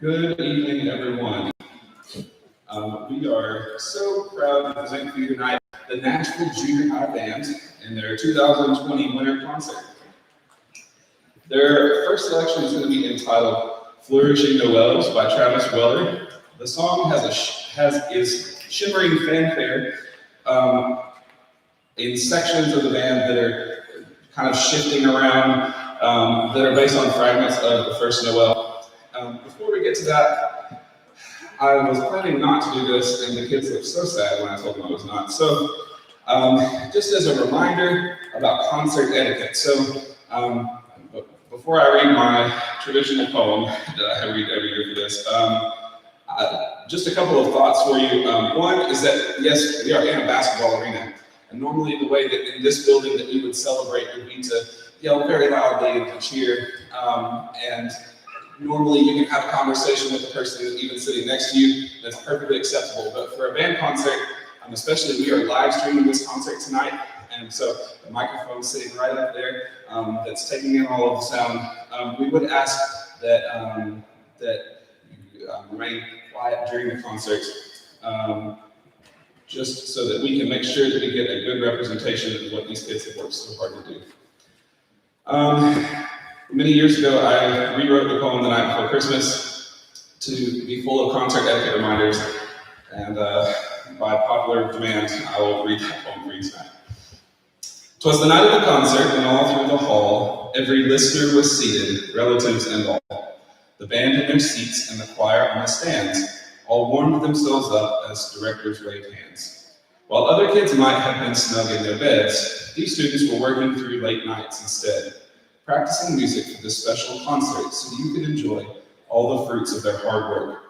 Good evening, everyone. We are so proud to present for you tonight the Nashville Junior High Band in their 2020 winter concert. Their first selection is going to be entitled Flourishing Noels by Welder. The song is shimmering fanfare in sections of the band that are kind of shifting around, that are based on fragments of the first Noel. Before we get to that, I was planning not to do this, and the kids looked so sad when I told them I was not. So, just as a reminder about concert etiquette. So, before I read my traditional poem that I read every year for this, just a couple of thoughts for you. One is that, yes, we are in a basketball arena, and normally the way that in this building that we would celebrate would be to yell very loudly and to cheer, and normally you can have a conversation with the person who's even sitting next to you. That's perfectly acceptable. But for a band concert, especially we are live streaming this concert tonight, and so the microphone's sitting right up there that's taking in all of the sound. We would ask that you remain quiet during the concert, just so that we can make sure that we get a good representation of what these kids have worked so hard to do. Many years ago, I rewrote the poem The Night Before Christmas to be full of concert etiquette reminders, and by popular demand, I will read that poem for you tonight. "'Twas the night of the concert, and all through the hall, every listener was seated, relatives and all. The band in their seats and the choir on the stands, all warmed themselves up as directors waved hands. While other kids might have been snug in their beds, these students were working through late nights instead, practicing music for this special concert so you could enjoy all the fruits of their hard work.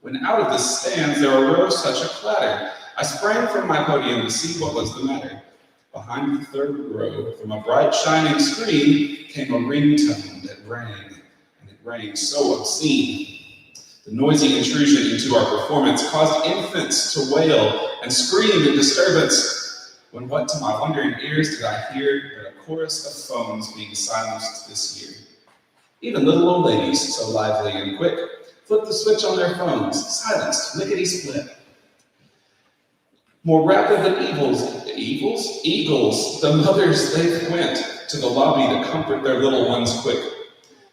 When out of the stands there arose such a clatter, I sprang from my podium to see what was the matter. Behind the third row, from a bright shining screen, came a ringtone that rang, and it rang so obscene. The noisy intrusion into our performance caused infants to wail and scream in disturbance, when what to my wondering ears did I hear but a chorus of phones being silenced this year. Even little old ladies, so lively and quick, flipped the switch on their phones, silenced, lickety-split. More rapid than eagles, the mothers they went to the lobby to comfort their little ones quick.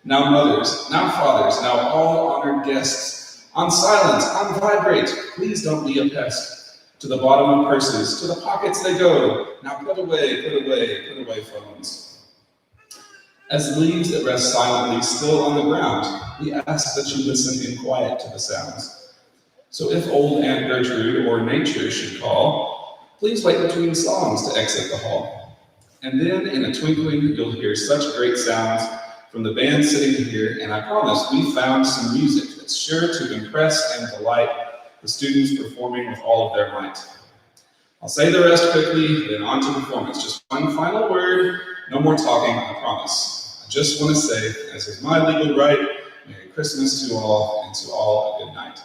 Now mothers, now fathers, now all honored guests, on silence, on vibrate, please don't be a pest. To the bottom of purses, to the pockets they go. Now put away phones. As leaves that rest silently still on the ground, we ask that you listen in quiet to the sounds. So if old Aunt Gertrude or nature should call, please wait between songs to exit the hall. And then in a twinkling, you'll hear such great sounds from the band sitting here, and I promise we found some music that's sure to impress and delight the students performing with all of their might. I'll say the rest quickly, then on to performance. Just one final word, no more talking, I promise. I just want to say, as is my legal right, Merry Christmas to all, and to all a good night.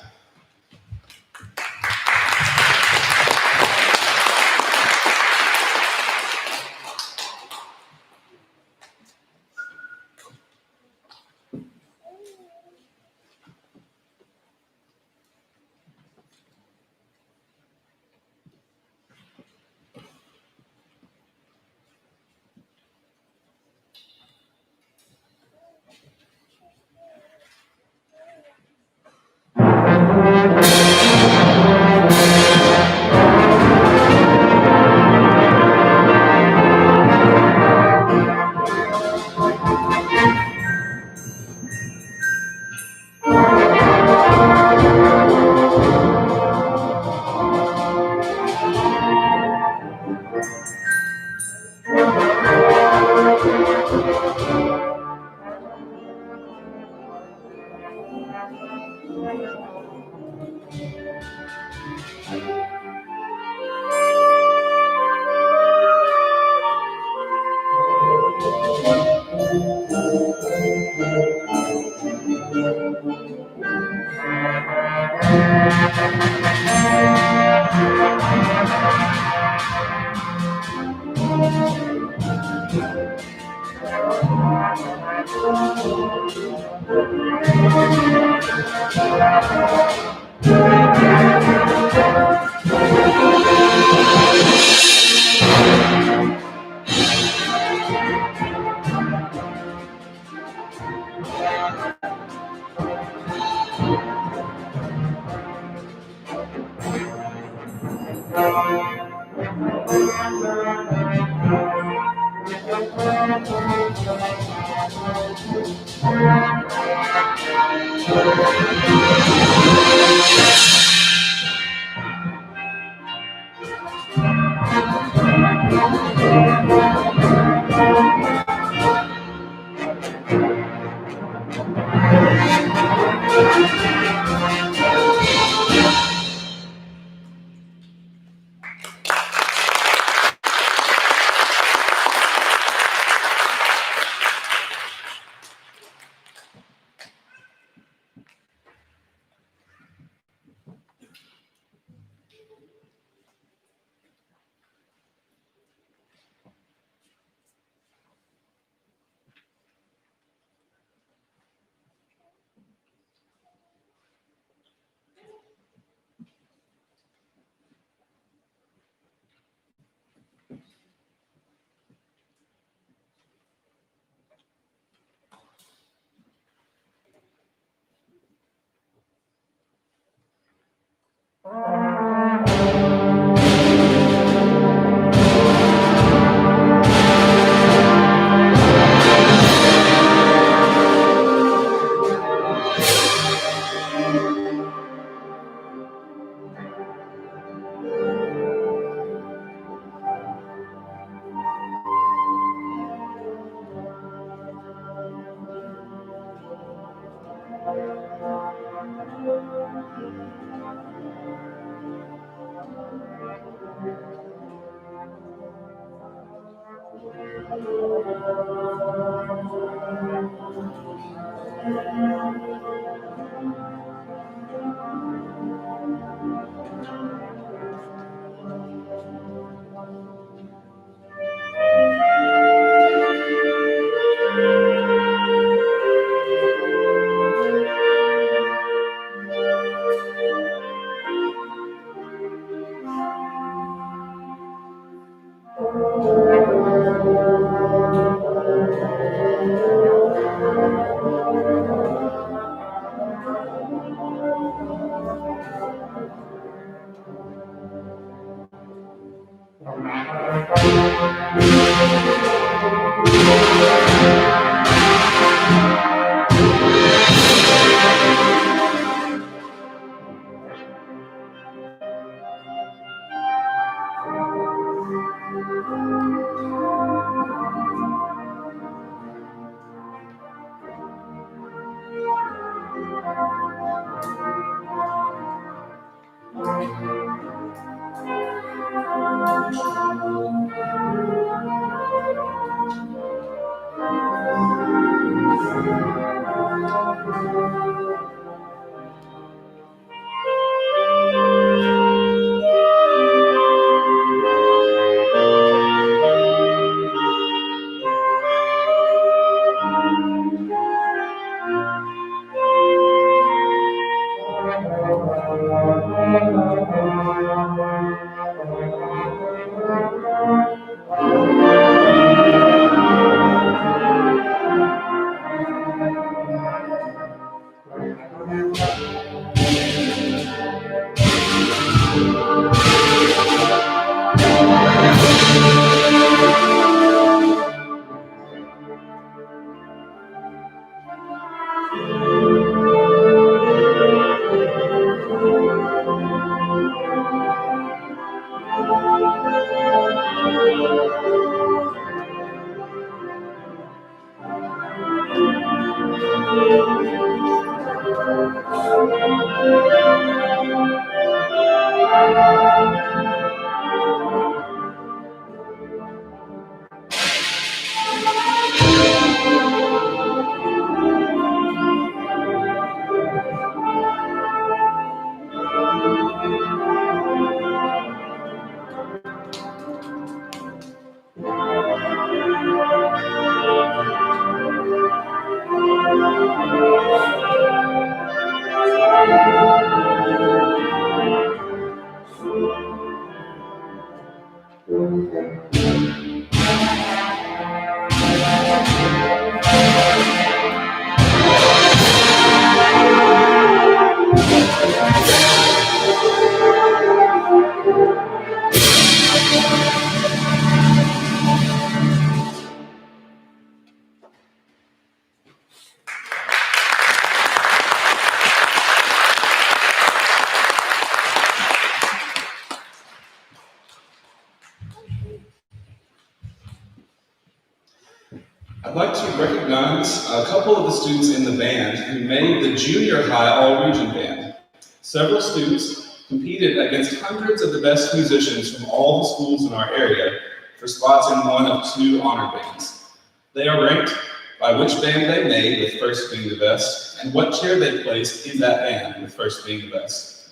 I'd like to recognize a couple of the students in the band who made the junior high all-region band. Several students competed against hundreds of the best musicians from all the schools in our area for spots in one of two honor bands. They are ranked by which band they made, with first being the best, and what chair they placed in that band, with first being the best.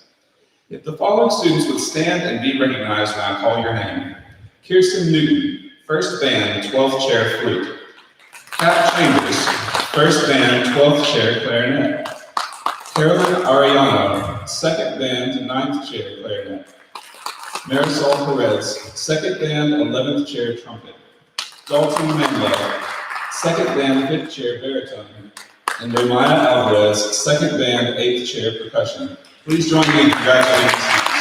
If the following students would stand and be recognized when I call your name: Kirsten Newton, first band, 12th chair flute. Kat Chambers, first band, 12th chair clarinet. Carolyn Ariano, second band, 9th chair clarinet. Marisol Perez, second band, 11th chair trumpet. Dalton Menlo, second band, 5th chair baritone. And Romaya Alvarez, second band, 8th chair percussion. Please join me in congratulating the students.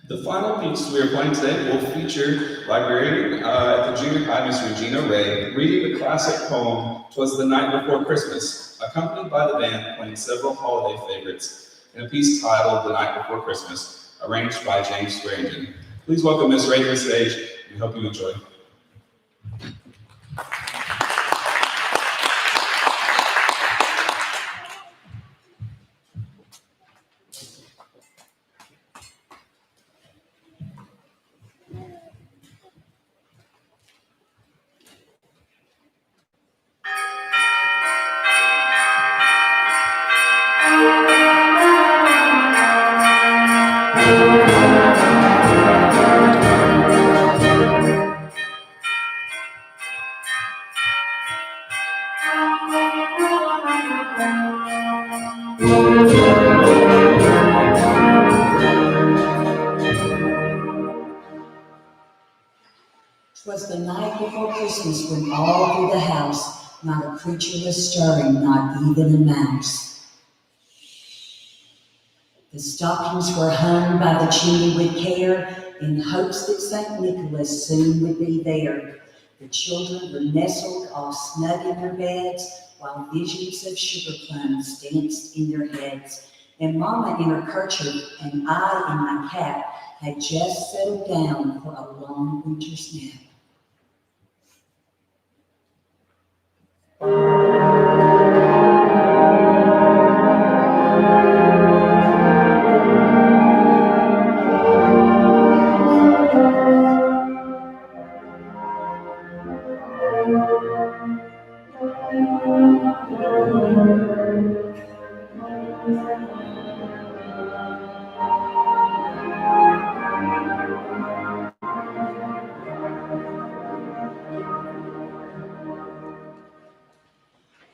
The final piece we are playing today will feature librarian at the junior high, Miss Regina Ray, reading the classic poem, "Twas the Night Before Christmas," accompanied by the band playing several holiday favorites in a piece titled "The Night Before Christmas," arranged by James Swearingen. Please welcome Miss Ray to the stage. We hope you enjoy. Twas the night before Christmas when all through the house not a creature was stirring, not even a mouse. The stockings were hung by the chimney with care in hopes that St. Nicholas soon would be there. The children were nestled all snug in their beds while visions of sugar plums danced in their heads. And Mama in her kerchief and I in my cap had just settled down for a long winter's nap.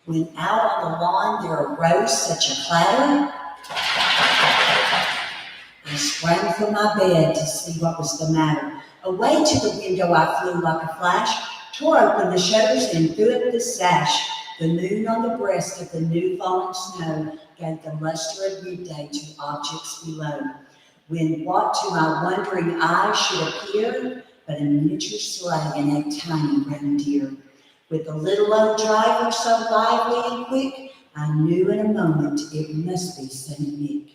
When out on the lawn there arose such a clatter, I sprang from my bed to see what was the matter. Away to the window I flew like a flash, tore open the shutters and threw up the sash. The moon on the breast of the new fallen snow gave the luster of midday to objects below. When what to my wondering eyes should appear but a miniature sleigh and a tiny reindeer. With the little old driver so lively and quick, I knew in a moment it must be St. Nick.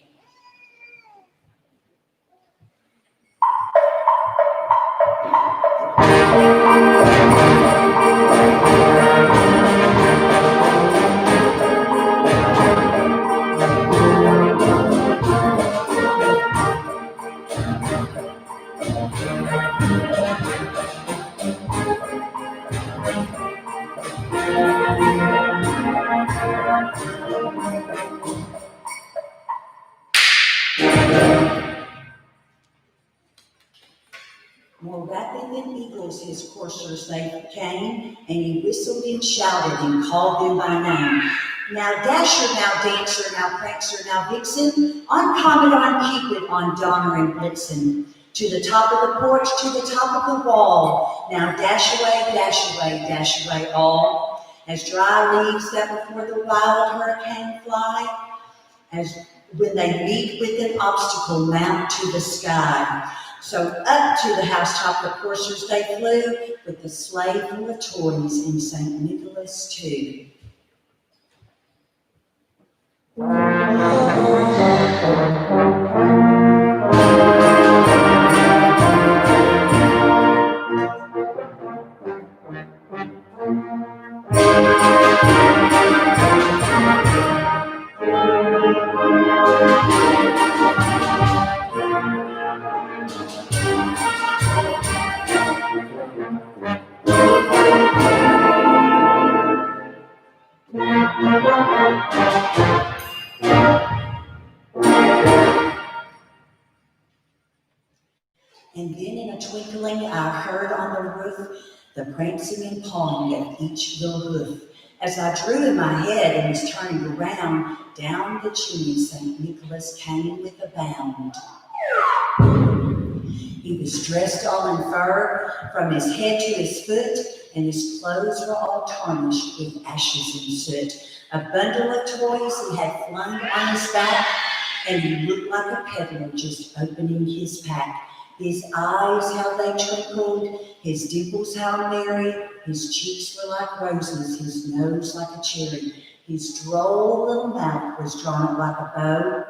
More rapid than eagles his coursers they came, and he whistled and shouted and called them by name. Now Dasher, now Dancer, now Prancer, now Vixen, on Comet, on Cupid, on Donner and Blitzen. To the top of the porch, to the top of the wall. Now dash away all. As dry leaves that before the wild hurricane fly, as when they meet with an obstacle, mount to the sky. So up to the housetop the coursers they flew, with the sleigh full of toys and St. Nicholas too. And then in a twinkling I heard on the roof the prancing and pawing of each little hoof. As I drew in my head and was turning around, down the chimney St. Nicholas came with a bound. He was dressed all in fur from his head to his foot, and his clothes were all tarnished with ashes and soot. A bundle of toys he had flung on his back, and he looked like a peddler just opening his pack. His eyes, how they twinkled, his dimples, how merry, his cheeks were like roses, his nose like a cherry. His droll little mouth was drawn up like a bow,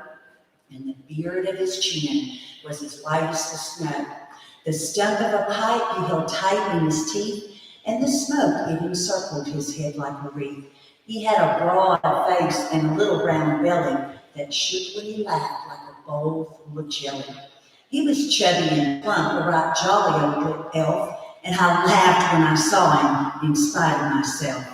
and the beard of his chin was as white as the snow. The stump of a pipe he held tight in his teeth, and the smoke it encircled his head like a wreath. He had a broad face and a little round belly that shook when he laughed like a bowl full of jelly. He was chubby and plump, a right jolly old elf, and I laughed when I saw him in spite of myself.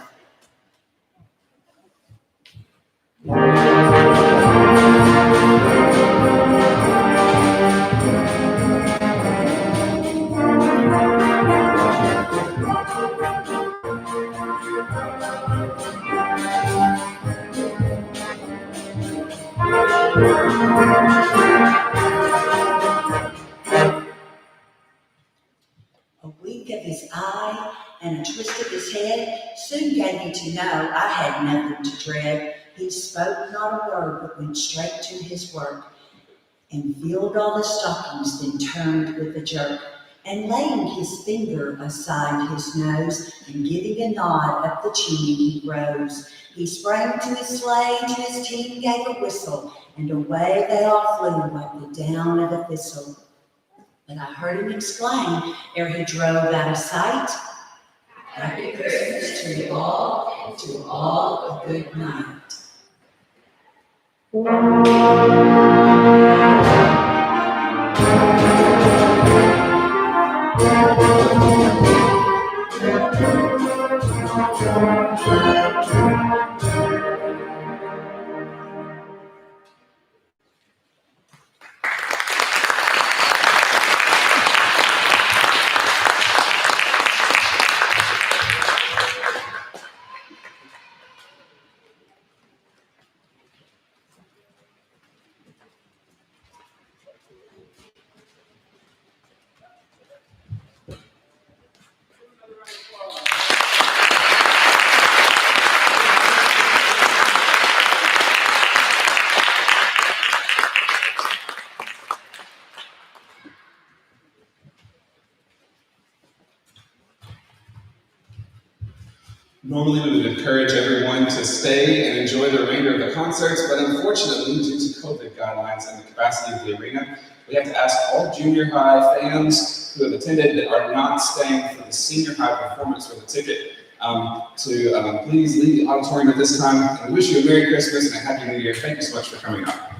A wink of his eye and a twist of his head soon gave me to know I had nothing to dread. He spoke not a word, but went straight to his work, and filled all the stockings, then turned with a jerk, and laying his finger aside his nose, and giving a nod up the chimney he rose. He sprang to his sleigh, to his team gave a whistle, and away they all flew like the down of a thistle. But I heard him exclaim, ere he drove out of sight, "Happy Christmas to you all, and to all a good night." Normally, we would encourage everyone to stay and enjoy the remainder of the concerts, but unfortunately, due to COVID guidelines and the capacity of the arena, we have to ask all junior high fans who have attended that are not staying for the senior high performance for the ticket to please leave the auditorium at this time. And we wish you a Merry Christmas and a Happy New Year. Thank you so much for coming out.